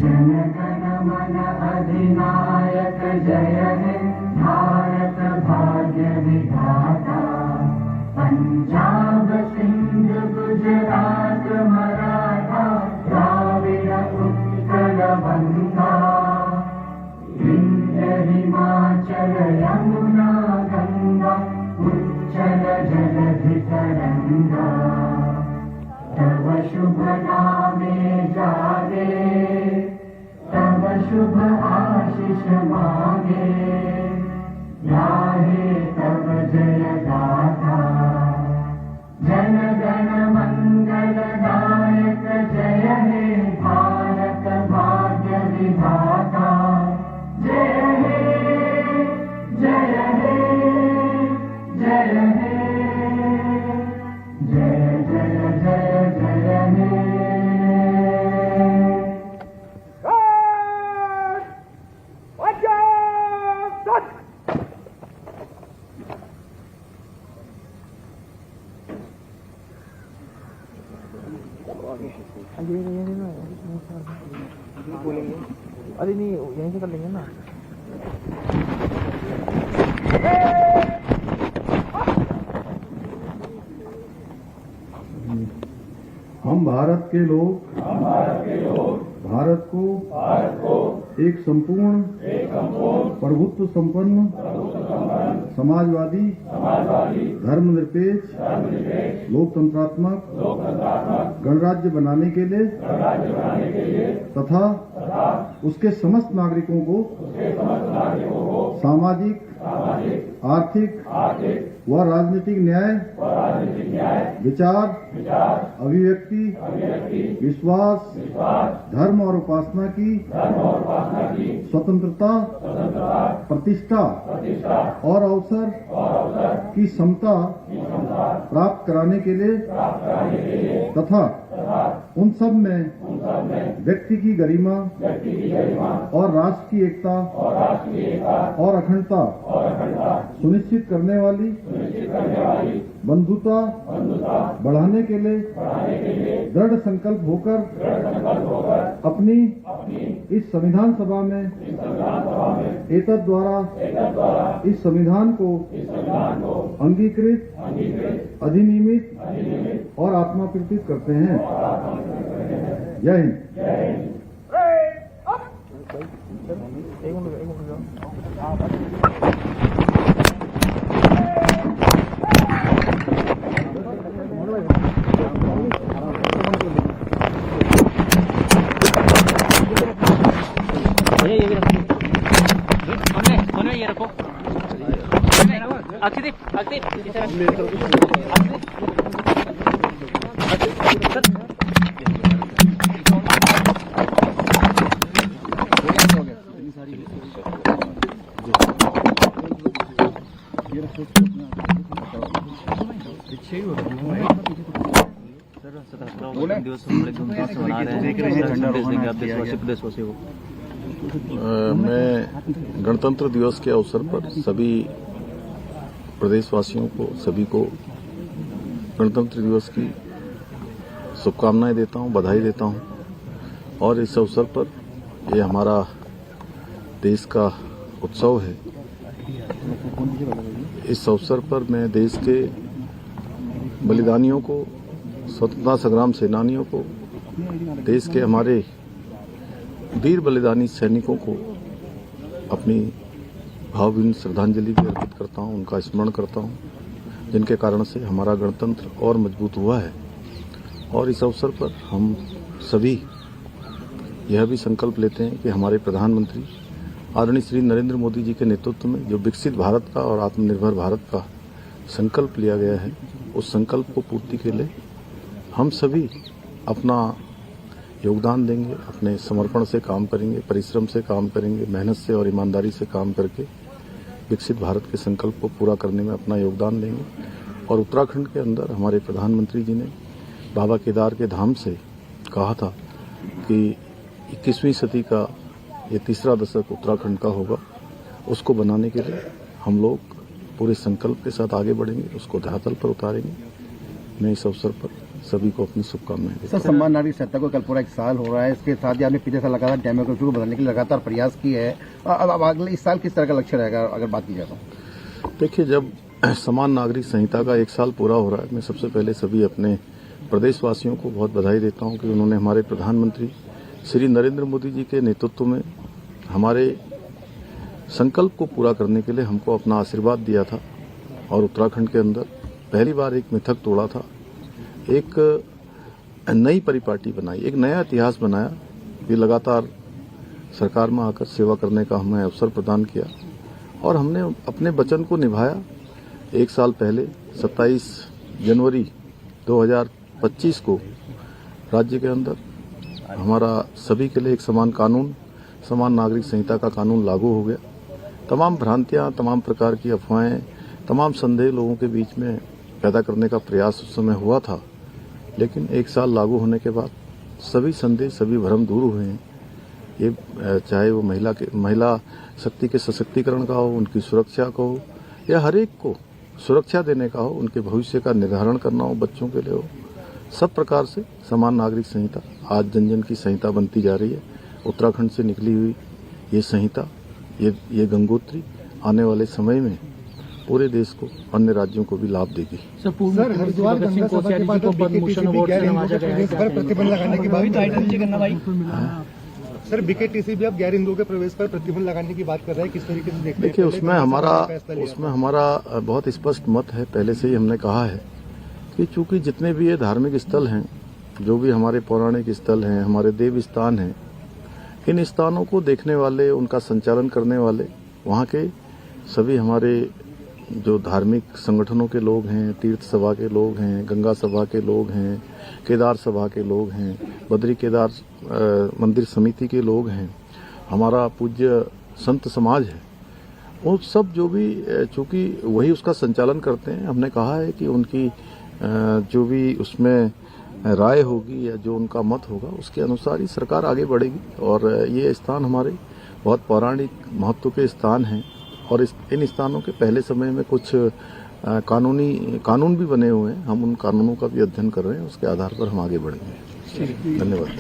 जन गण मन अधिनायक जय हे भारत भाग्य विधाता। पंजाब सिंध गुजरात मराठा द्राविड़ उत्कल बंगा। विंध्य हिमाचल यमुना गंगा उच्चल जलधि तरंगा। तव शुभ नामे जागे तव शुभ आशीष मांगे। गाहे तव जय गाथा जन गण मंगल दायक जय हे भारत भाग्य विधाता। जय हे जय हे जय हे जय जय जय जय हे। अरे नहीं यहीं से कर लेंगे ना। हम भारत के लोग भारत को एक संपूर्ण प्रभुत्व संपन्न समाजवादी धर्मनिरपेक्ष लोकतंत्रात्मक गणराज्य बनाने के लिए तथा उसके समस्त नागरिकों को सामाजिक आर्थिक व राजनीतिक न्याय विचार अभिव्यक्ति विश्वास धर्म और उपासना की स्वतंत्रता प्रतिष्ठा और अवसर की समता प्राप्त कराने के लिए तथा उन सब में व्यक्ति की गरिमा और राष्ट्र की एकता और अखंडता सुनिश्चित करने वाली बंधुता बढ़ाने के लिए दृढ़ संकल्प होकर अपनी इस संविधान सभा में एतद द्वारा इस संविधान को अंगीकृत अधिनियमित और आत्माकृत करते हैं। जय हिंद। ये रखो मैं गणतंत्र दिवस के अवसर पर सभी प्रदेशवासियों को सभी को गणतंत्र दिवस की शुभकामनाएं देता हूं, बधाई देता हूं। और इस अवसर पर ये हमारा देश का उत्सव है। इस अवसर पर मैं देश के बलिदानियों को, स्वतंत्रता संग्राम सेनानियों को, देश के हमारे वीर बलिदानी सैनिकों को अपनी भावभीनी श्रद्धांजलि भी अर्पित करता हूं, उनका स्मरण करता हूं, जिनके कारण से हमारा गणतंत्र और मजबूत हुआ है। और इस अवसर पर हम सभी यह भी संकल्प लेते हैं कि हमारे प्रधानमंत्री आदरणीय श्री नरेंद्र मोदी जी के नेतृत्व में जो विकसित भारत का और आत्मनिर्भर भारत का संकल्प लिया गया है, उस संकल्प को पूर्ति के लिए हम सभी अपना योगदान देंगे, अपने समर्पण से काम करेंगे, परिश्रम से काम करेंगे, मेहनत से और ईमानदारी से काम करके विकसित भारत के संकल्प को पूरा करने में अपना योगदान देंगे। और उत्तराखंड के अंदर हमारे प्रधानमंत्री जी ने बाबा केदार के धाम से कहा था कि 21वीं सदी का ये तीसरा दशक उत्तराखंड का होगा। उसको बनाने के लिए हम लोग पूरे संकल्प के साथ आगे बढ़ेंगे, उसको धरातल पर उतारेंगे। मैं इस अवसर पर सभी को अपनी शुभकामनाएं देता सर, सम्मान नागरिक संहिता को कल पूरा 1 साल हो रहा है। इसके साथ ही आपने पिछले साल लगातार डेमोक्रेसी को बदलने के लिए लगातार प्रयास किए हैं। अब अगले इस साल किस तरह का लक्ष्य रहेगा अगर बात की जाए तो? देखिए, जब समान नागरिक संहिता का 1 साल पूरा हो रहा है, मैं सबसे पहले सभी अपने प्रदेशवासियों को बहुत बधाई देता हूं कि उन्होंने हमारे प्रधानमंत्री श्री नरेंद्र मोदी जी के नेतृत्व में हमारे संकल्प को पूरा करने के लिए हमको अपना आशीर्वाद दिया था और उत्तराखंड के अंदर पहली बार एक मिथक तोड़ा था, एक नई परिपाटी बनाई, एक नया इतिहास बनाया कि लगातार सरकार में आकर सेवा करने का हमें अवसर प्रदान किया और हमने अपने वचन को निभाया। 1 साल पहले 27 जनवरी 2025 को राज्य के अंदर हमारा सभी के लिए एक समान कानून, समान नागरिक संहिता का कानून लागू हो गया। तमाम भ्रांतियां, तमाम प्रकार की अफवाहें, तमाम संदेह लोगों के बीच में पैदा करने का प्रयास उस समय हुआ था, लेकिन 1 साल लागू होने के बाद सभी संदेह, सभी भ्रम दूर हुए हैं। ये चाहे वो महिला शक्ति के सशक्तिकरण का हो, उनकी सुरक्षा का हो, या हर एक को सुरक्षा देने का हो, उनके भविष्य का निर्धारण करना हो, बच्चों के लिए हो, सब प्रकार से समान नागरिक संहिता आज जन जन की संहिता बनती जा रही है। उत्तराखंड से निकली हुई ये संहिता, ये गंगोत्री आने वाले समय में पूरे देश को, अन्य राज्यों को भी लाभ देगी। सर, हरिद्वार गंगा सभा के बाद पद्म-भूषण अवार्ड से नवाजा गया है। पर प्रतिबंध लगाने के बाद तो आइटम करना भाई। सर, बीकेटीसी भी अब गैर हिंदुओं के प्रवेश पर प्रतिबंध लगाने की बात कर रहा है, किस तरीके से देखते हैं? देखिए, उसमें हमारा बहुत स्पष्ट मत है। पहले से ही हमने कहा है कि चूंकि जितने भी ये धार्मिक स्थल हैं, जो भी हमारे पौराणिक स्थल हैं, हमारे देव स्थान हैं, इन स्थानों को देखने वाले, उनका संचालन करने वाले वहाँ के सभी हमारे जो धार्मिक संगठनों के लोग हैं, तीर्थ सभा के लोग हैं, गंगा सभा के लोग हैं, केदार सभा के लोग हैं, बद्री केदार मंदिर समिति के लोग हैं, हमारा पूज्य संत समाज है, वो सब जो भी चूंकि वही उसका संचालन करते हैं, हमने कहा है कि उनकी जो भी उसमें राय होगी या जो उनका मत होगा, उसके अनुसार ही सरकार आगे बढ़ेगी। और ये स्थान हमारे बहुत पौराणिक महत्व के स्थान हैं और इन स्थानों के पहले समय में कुछ कानून भी बने हुए हैं। हम उन कानूनों का भी अध्ययन कर रहे हैं, उसके आधार पर हम आगे बढ़ेंगे। धन्यवाद।